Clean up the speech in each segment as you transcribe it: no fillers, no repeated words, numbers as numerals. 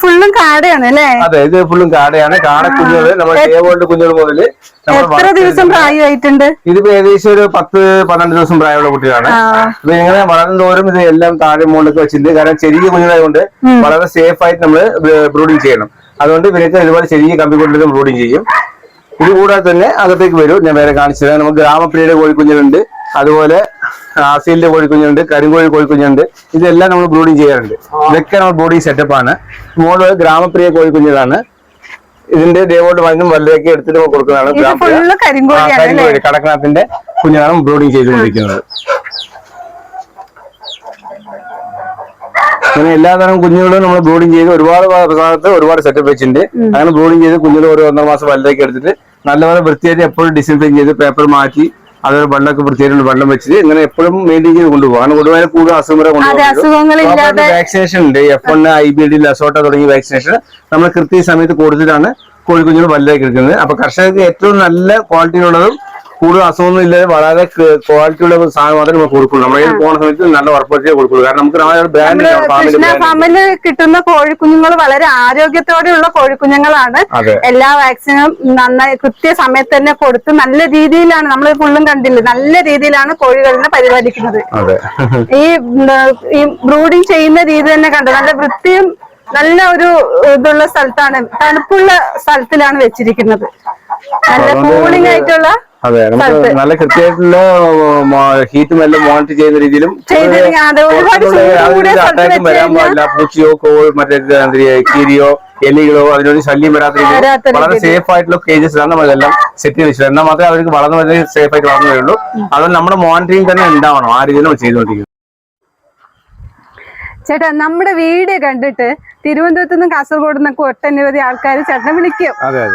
ഫുള്ളും കാടയാണ് അല്ലേ? അതെ, ഇത് ഫുള്ളും കാടയാണ്. കാടക്കുഞ്ഞുങ്ങള് നമ്മുടെ ഡേവോൾഡ് കുഞ്ഞുങ്ങൾ മുതല് എത്ര ദിവസം പ്രായമായിട്ടുണ്ട്? ഇതിപ്പോ ഏകദേശം ഒരു 10-12 ദിവസം പ്രായമുള്ള കുട്ടികളാണ്. ഇത് ഇങ്ങനെ വളർന്നതോറും ഇത് എല്ലാം താഴെ മുകളിലൊക്കെ വെച്ചിട്ടുണ്ട്. കാരണം ചെറിയ കുഞ്ഞുങ്ങളായതുകൊണ്ട് വളരെ സേഫ് ആയിട്ട് നമ്മള് ബ്രൂഡിങ് ചെയ്യണം. അതുകൊണ്ട് ഇവരൊക്കെ ഇതുപോലെ ചെറിയ കമ്പി കൊണ്ടിട്ട് ബ്രൂഡിങ് ചെയ്യും. ഇത് കൂടാതെ തന്നെ അകത്തേക്ക് വരും, ഞാൻ വേറെ കാണിച്ചു തരാം. നമുക്ക് ഗ്രാമപ്രിയയുടെ കോഴിക്കുഞ്ഞുണ്ട്, അതുപോലെ ആസിലിന്റെ കോഴിക്കുഞ്ഞുണ്ട്, കരിങ്കോഴി കോഴിക്കുഞ്ഞുണ്ട്. ഇതെല്ലാം നമ്മൾ ബ്രൂഡിങ് ചെയ്യാറുണ്ട്. ഇതൊക്കെ നമ്മൾ ബ്രൂഡിങ് സെറ്റപ്പാണ്. മോള് ഗ്രാമപ്രിയ കോഴിക്കുഞ്ഞുകളാണ്. ഇതിന്റെ ഡേവോൾഡ് വന്നും വലുതൊക്കെ എടുത്തിട്ട് കൊടുക്കുന്നതാണ്. കരിങ്കോഴി കടക്കനാഥിന്റെ കുഞ്ഞുങ്ങളാണ് ബ്രൂഡിങ് ചെയ്തുകൊണ്ടിരിക്കുന്നത്. അങ്ങനെ എല്ലാതരം കുഞ്ഞുങ്ങളും നമ്മൾ ബ്രൂഡിങ് ചെയ്ത് ഒരുപാട് ഭാഗത്ത് ഒരുപാട് സെറ്റപ്പ് വെച്ചിട്ടുണ്ട്. അങ്ങനെ ബ്രൂഡിങ് ചെയ്ത് കുഞ്ഞുങ്ങൾ ഓരോ 1.5 മാസം വലുതൊക്കെ എടുത്തിട്ട് നല്ലപോലെ വൃത്തിയായിട്ട് എപ്പോഴും ഡിസിൻഫെക്ട് ചെയ്ത് പേപ്പർ മാറ്റി അതുപോലെ വെള്ളമൊക്കെ വൃത്തിയായിട്ട് വെള്ളം വെച്ചിട്ട് ഇങ്ങനെ എപ്പോഴും മെയിൻറ്റെയിൻ ചെയ്ത് കൊണ്ടുപോകും. അങ്ങനെ കൊണ്ടുപോയാൽ കൂടുതൽ അസുഖങ്ങളെ കൊണ്ടുപോകും. വാക്സിനേഷൻ ഉണ്ട്, F1, IBD, ലസോട്ട തുടങ്ങിയ വാക്സിനേഷൻ നമ്മൾ കൃത്യ സമയത്ത് കൊടുത്തിട്ടാണ് കോഴിക്കുഞ്ഞുങ്ങൾ വലുതാക്കി എടുക്കുന്നത്. അപ്പൊ കർഷകർക്ക് ഏറ്റവും നല്ല ക്വാളിറ്റിയിലുള്ളതും കൂടുതൽ അസുഖമൊന്നും ഇല്ലാതെ വളരെ ക്വാളിറ്റിയുള്ള സാധനം മാത്രമേ നമ്മൾ കൊടുക്കുള്ളൂ. നമ്മുടെ പോകുന്ന സമയത്ത് നല്ല ഉറപ്പുവരുത്തിയേ കൊടുക്കുള്ളൂ. കാരണം നമുക്ക് ഫാമില് കിട്ടുന്ന കോഴിക്കുഞ്ഞുങ്ങൾ വളരെ ആരോഗ്യത്തോടെയുള്ള കോഴിക്കുഞ്ഞുങ്ങളാണ്. എല്ലാ വാക്സിനും നന്നായി കൃത്യസമയത്ത് തന്നെ കൊടുത്ത് നല്ല രീതിയിലാണ് നമ്മൾ ഫുള്ളും കണ്ടില്ല, നല്ല രീതിയിലാണ് കോഴികളിനെ പരിപാലിക്കുന്നത്. ഈ ബ്രൂഡിങ് ചെയ്യുന്ന രീതി തന്നെ കണ്ടു, നല്ല വൃത്തിയും നല്ല ഒരു ഇതുള്ള സ്ഥലത്താണ്, തണുപ്പുള്ള സ്ഥലത്തിലാണ് വെച്ചിരിക്കുന്നത്. നല്ല കൂളിംഗ് ആയിട്ടുള്ള. അതെ, നമുക്ക് നല്ല കൃത്യമായിട്ടുള്ള ഹീറ്റും എല്ലാം മോണിറ്റർ ചെയ്യുന്ന രീതിയിലും അറ്റാക്കും വരാൻ പാടില്ല. പൂച്ചയോ മറ്റേ കീരിയോ എലികളോ അതിനൊരു ശല്യം വരാത്ത രീതിയിൽ വളരെ സേഫ് ആയിട്ടുള്ള കേജസിലാണ് നമ്മളെല്ലാം സെറ്റ് ചെയ്ത് വെച്ചത്. എന്നാൽ മാത്രമേ അവർക്ക് വളർന്നു വരുന്നത് സേഫ് ആയിട്ട് വളർന്നു വരുള്ളൂ. അതുകൊണ്ട് നമ്മുടെ മോണിറ്ററിംഗ് തന്നെ ഉണ്ടാവണം. ആ രീതിയിൽ നമ്മൾ ചെയ്തുകൊണ്ടിരിക്കുന്നത്. ചേട്ടാ, നമ്മുടെ വീഡിയോ കണ്ടിട്ട് തിരുവനന്തപുരത്ത് നിന്നും കാസർഗോഡ് നിന്നൊക്കെ ഒട്ടനവധി ആൾക്കാർ ചേട്ടനെ വിളിക്കും.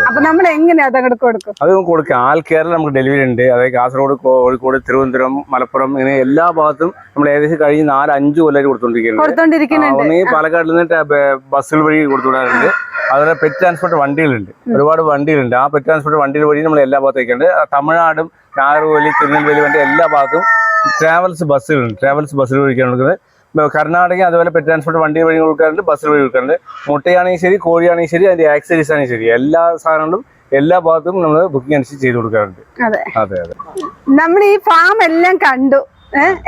അപ്പൊ നമ്മൾ എങ്ങനെയാ അതങ്ങോട്ട് കൊടുക്കും? അത് കൊടുക്കും. ആൾ കേരള നമുക്ക് ഡെലിവറി ഉണ്ട്. അതായത് കാസർഗോഡ്, കോഴിക്കോട്, തിരുവനന്തപുരം, മലപ്പുറം ഇങ്ങനെ എല്ലാ ഭാഗത്തും നമ്മൾ ഏകദേശം കഴിഞ്ഞ് 4-5 കൊല്ലം കൊടുത്തോണ്ടിരിക്കുന്നുണ്ട്. പാലക്കാട് നിന്ന് ബസ്സുകൾ വഴി കൊടുത്തുവിടാറുണ്ട്. അതുപോലെ പെറ്റ് ട്രാൻസ്പോർട്ട് വണ്ടികളുണ്ട്, ഒരുപാട് വണ്ടികളുണ്ട്. ആ പെറ്റ് ട്രാൻസ്പോർട്ട് വണ്ടികൾ വഴി നമ്മൾ എല്ലാ ഭാഗത്തേക്കുണ്ട്. തമിഴ്നാടും നാഗർകോവിൽ, തിരുനെൽവേലി വേണ്ട എല്ലാ ഭാഗത്തും ട്രാവൽസ് ബസ്സുകൾ വഴിക്കാണ് കൊടുക്കുന്നത്. കർണാടക അതുപോലെ പെറ്റ് ട്രാൻസ്പോർട്ട് വണ്ടി വഴി കൊടുക്കാറുണ്ട്, ബസ്സിൽ വഴി കൊടുക്കാറുണ്ട്. മുട്ടയാണെങ്കിൽ ശരി, കോഴിയാണെങ്കിൽ ശരി, അതിന്റെ ആക്സസറീസ് ആണെങ്കിൽ ശരി, എല്ലാ സാധനങ്ങളും എല്ലാ ഭാഗത്തും നമ്മൾ ബുക്കിംഗ് അനുസരിച്ച് ചെയ്ത് കൊടുക്കാറുണ്ട്. അതെ. നമ്മൾ ഈ ഫാം എല്ലാം കണ്ടു,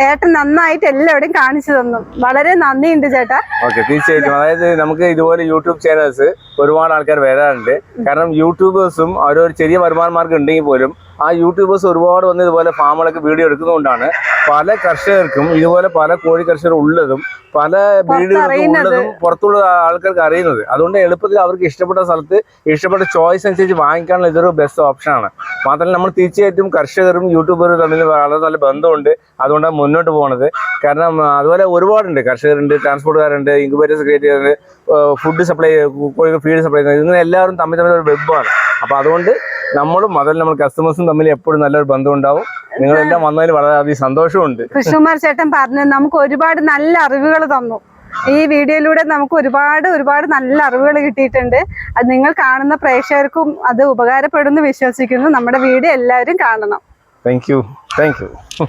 ഏട്ടൻ നന്നായിട്ട് എല്ലാവരുടെയും കാണിച്ചു തന്നു. വളരെ നന്ദിയുണ്ട് ചേട്ടാ. ഓക്കെ, തീർച്ചയായിട്ടും. അതായത് നമുക്ക് ഇതുപോലെ യൂട്യൂബ് ചാനൽസ് ഒരുപാട് ആൾക്കാർ വരാറുണ്ട്. കാരണം യൂട്യൂബേഴ്സും അവരൊരു ചെറിയ വരുമാന മാർഗം ഉണ്ടെങ്കിൽ പോലും ആ യൂട്യൂബേഴ്സ് ഒരുപാട് വന്ന് ഇതുപോലെ ഫാമുകളൊക്കെ വീഡിയോ എടുക്കുന്നതുകൊണ്ടാണ് പല കർഷകർക്കും ഇതുപോലെ പല കോഴി കർഷകർ ഉള്ളതും പല ബ്രീഡുകൾക്കും ഉള്ളതും പുറത്തുള്ള ആൾക്കാർക്ക് അറിയുന്നത്. അതുകൊണ്ട് എളുപ്പത്തിൽ അവർക്ക് ഇഷ്ടപ്പെട്ട സ്ഥലത്ത് ഇഷ്ടപ്പെട്ട ചോയ്സ് അനുസരിച്ച് വാങ്ങിക്കാനുള്ള ഇതൊരു ബെസ്റ്റ് ഓപ്ഷനാണ്. മാത്രമല്ല നമ്മൾ തീർച്ചയായിട്ടും കർഷകരും യൂട്യൂബറും തമ്മിൽ വളരെ നല്ല ബന്ധമുണ്ട്. അതുകൊണ്ടാണ് മുന്നോട്ട് പോകുന്നത്. കാരണം അതുപോലെ ഒരുപാടുണ്ട്, കർഷകരുണ്ട്, ട്രാൻസ്പോർട്ടുകാരുണ്ട്, ഇൻക്യുബേറ്റേഴ്സ് ക്രിയേറ്റ് ചെയ്യുന്നത്, ഫുഡ് സപ്ലൈ, കോഴികൾ ഫീഡ് സപ്ലൈ ചെയ്യുന്നത്, ഇങ്ങനെ എല്ലാവരും തമ്മിൽ ഒരു വെബാണ്. അപ്പോൾ അതുകൊണ്ട് നമ്മളും അതുപോലെ നമ്മൾ കസ്റ്റമേഴ്സും തമ്മിൽ എപ്പോഴും നല്ലൊരു ബന്ധം ഉണ്ടാവും. നിങ്ങളെല്ലാം വന്നതിൽ വളരെയധികം സന്തോഷമുണ്ട്. കൃഷ്ണകുമാർ ചേട്ടൻ പറഞ്ഞു നമുക്ക് ഒരുപാട് നല്ല അറിവുകൾ തന്നു. ഈ വീഡിയോയിലൂടെ നമുക്ക് ഒരുപാട് നല്ല അറിവുകൾ കിട്ടിയിട്ടുണ്ട്. അത് നിങ്ങൾ കാണുന്ന പ്രേക്ഷകർക്കും അത് ഉപകാരപ്പെടുമെന്ന് വിശ്വസിക്കുന്നു. നമ്മുടെ വീഡിയോ എല്ലാവരും കാണണം. Thank you.